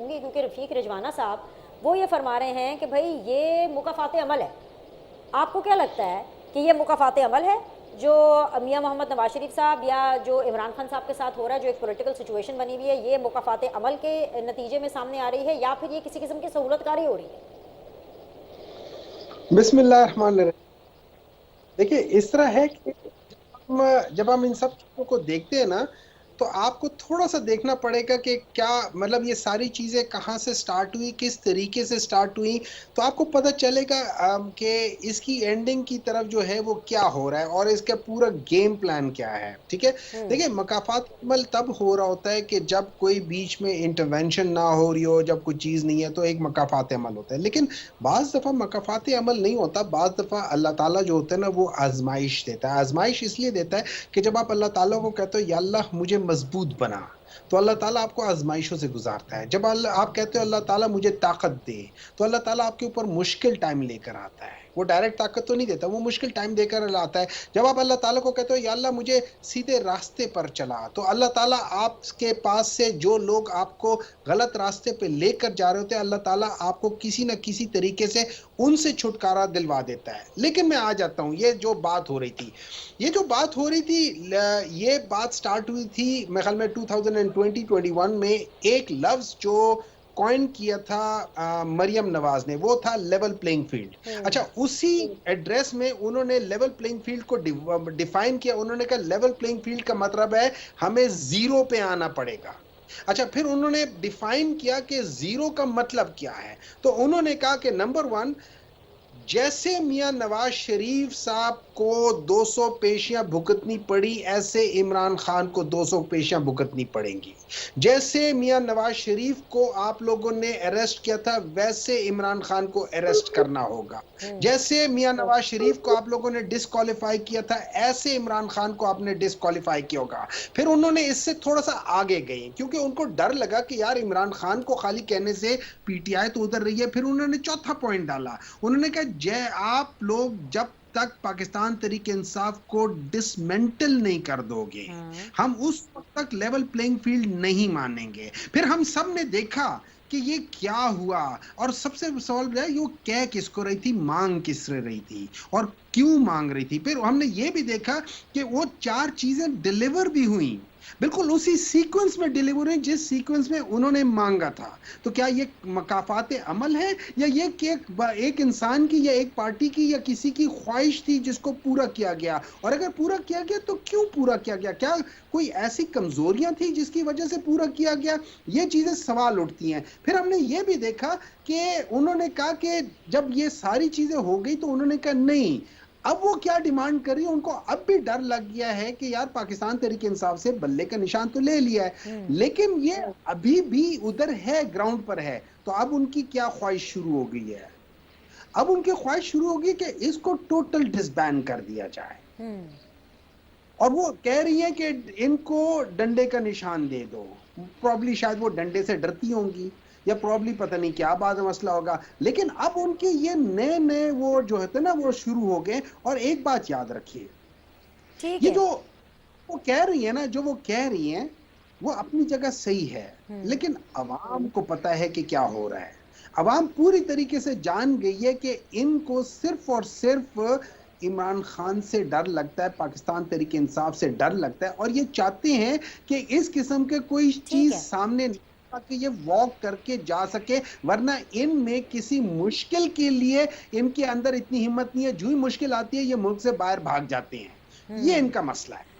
گی کیونکہ رفیق رجوانہ صاحب وہ یہ فرما رہے ہیں کہ بھائی یہ مکافات عمل ہے. آپ کو کیا لگتا ہے کہ یہ مکافات عمل ہے جو میاں محمد نواز شریف صاحب یا جو عمران خان صاحب کے ساتھ ہو رہا ہے، جو ایک پولیٹیکل سچویشن بنی ہوئی ہے، یہ مکافات عمل کے نتیجے میں سامنے آ رہی ہے یا پھر یہ کسی قسم کی سہولت کاری ہو رہی ہے؟ بسم اللہ الرحمن الرحیم. دیکھیے اس طرح ہے کہ جب ہم ان سب چیزوں کو دیکھتے ہیں نا تو آپ کو تھوڑا سا دیکھنا پڑے گا کہ کیا مطلب یہ ساری چیزیں کہاں سے سٹارٹ ہوئی، کس طریقے سے سٹارٹ ہوئی. تو آپ کو پتہ چلے گا کہ اس کی اینڈنگ کی طرف جو ہے وہ کیا ہو رہا ہے اور اس کا پورا گیم پلان کیا ہے. ٹھیک ہے. دیکھیے مقافات عمل تب ہو رہا ہوتا ہے کہ جب کوئی بیچ میں انٹرونشن نہ ہو رہی ہو، جب کوئی چیز نہیں ہے تو ایک مقافات عمل ہوتا ہے. لیکن بعض دفعہ مقافات عمل نہیں ہوتا. بعض دفعہ اللہ تعالیٰ جو ہوتا ہے نا وہ آزمائش دیتا ہے. آزمائش اس لیے دیتا ہے کہ جب آپ اللہ تعالیٰ کو کہتے ہو یا اللہ مجھے مضبوط بنا، تو اللہ تعالیٰ آپ کو آزمائشوں سے گزارتا ہے. جب آپ کہتے ہو اللہ تعالیٰ مجھے طاقت دے، تو اللہ تعالیٰ آپ کے اوپر مشکل ٹائم لے کر آتا ہے. وہ ڈائریکٹ طاقت تو نہیں دیتا، وہ مشکل ٹائم دے کر آتا ہے. جب آپ اللہ تعالیٰ کو کہتے ہو یا اللہ مجھے سیدھے راستے پر چلا، تو اللہ تعالیٰ آپ کے پاس سے جو لوگ آپ کو غلط راستے پہ لے کر جا رہے ہوتے ہیں، اللہ تعالیٰ آپ کو کسی نہ کسی طریقے سے ان سے چھٹکارا دلوا دیتا ہے. لیکن میں آ جاتا ہوں، یہ جو بات ہو رہی تھی، یہ بات سٹارٹ ہوئی تھی میرے خیال میں 2020-21 میں. ایک لفظ جو کوائن کیا تھا مریم نواز نے، وہ تھا لیول پلینگ فیلڈ. اچھا، اسی ایڈریس میں انہوں نے لیول پلینگ فیلڈ کو ڈیفائن کیا. انہوں نے کہا لیول پلینگ فیلڈ کا مطلب ہے ہمیں زیرو پہ آنا پڑے گا. اچھا، پھر انہوں نے ڈیفائن کیا کہ زیرو کا مطلب کیا ہے. تو انہوں نے کہا کہ نمبر 1، جیسے میاں نواز شریف صاحب کو 200 پیشیاں بھگتنی پڑی، ایسے عمران خان کو 200 پیشیاں بھگتنی پڑیں گی. جیسے میاں نواز شریف کو آپ لوگوں نے اریسٹ کیا تھا، ویسے عمران خان کو اریسٹ کرنا ہوگا. جیسے میاں نواز شریف کو آپ لوگوں نے ڈسکوالیفائی کیا تھا، ایسے عمران خان کو آپ نے ڈسکوالیفائی کیا ہوگا. پھر انہوں نے اس سے تھوڑا سا آگے گئے کیونکہ ان کو ڈر لگا کہ یار عمران خان کو خالی کہنے سے پی ٹی آئی تو ادھر رہی ہے. پھر انہوں نے چوتھا پوائنٹ ڈالا. انہوں نے کہا آپ لوگ جب تک پاکستان تحریک انصاف کو ڈسمنٹل نہیں کر دو گے، ہم اس وقت تک لیول پلینگ فیلڈ نہیں مانیں گے. پھر ہم سب نے دیکھا کہ یہ کیا ہوا، اور سب سے سوال ہے یہ کہہ کس کو رہی تھی، مانگ کس سے رہی تھی اور کیوں مانگ رہی تھی. پھر ہم نے یہ بھی دیکھا کہ وہ 4 چیزیں ڈیلیور بھی ہوئیں، بالکل اسی سیکوینس میں ڈیلیور ہوئی جس سیکوینس میں انہوں نے مانگا تھا. تو کیا یہ مقافات عمل ہے یا یہ کہ ایک انسان کی یا ایک پارٹی کی یا کسی کی خواہش تھی جس کو پورا کیا گیا؟ اور اگر پورا کیا گیا تو کیوں پورا کیا گیا؟ کیا کوئی ایسی کمزوریاں تھی جس کی وجہ سے پورا کیا گیا؟ یہ چیزیں سوال اٹھتی ہیں. پھر ہم نے یہ بھی دیکھا کہ انہوں نے کہا کہ جب یہ ساری چیزیں ہو گئی تو انہوں نے کہا نہیں، اب وہ کیا ڈیمانڈ کر رہی ہے. ان کو اب بھی ڈر لگ گیا ہے کہ یار پاکستان تحریک انصاف سے بلے کا نشان تو لے لیا ہے، لیکن یہ ابھی بھی ادھر ہے، گراؤنڈ پر ہے. تو اب ان کی کیا خواہش شروع ہو گئی ہے؟ اب ان کی خواہش شروع ہوگی کہ اس کو ٹوٹل ڈس بین کر دیا جائے. اور وہ کہہ رہی ہیں کہ ان کو ڈنڈے کا نشان دے دو. پرابلی شاید وہ ڈنڈے سے ڈرتی ہوں گی یا پرابلی پتہ نہیں کیا بعد مسئلہ ہوگا. لیکن اب ان کے یہ نئے وہ جو ہوتے نا وہ شروع ہو گئے. اور ایک بات یاد رکھیے، ٹھیک یہ ہے. جو وہ کہہ رہی ہیں نا، جو وہ کہہ رہی ہیں وہ اپنی جگہ صحیح ہے، لیکن عوام کو پتا ہے کہ کیا ہو رہا ہے. عوام پوری طریقے سے جان گئی ہے کہ ان کو صرف اور صرف عمران خان سے ڈر لگتا ہے، پاکستان تحریک انصاف سے ڈر لگتا ہے، اور یہ چاہتے ہیں کہ اس قسم کے کوئی ٹھیک چیز ہے. سامنے کہ یہ واک کر کے جا سکے. ورنہ ان میں کسی مشکل کے لیے ان کے اندر اتنی ہمت نہیں ہے. جو ہی مشکل آتی ہے یہ ملک سے باہر بھاگ جاتے ہیں. یہ ان کا مسئلہ ہے.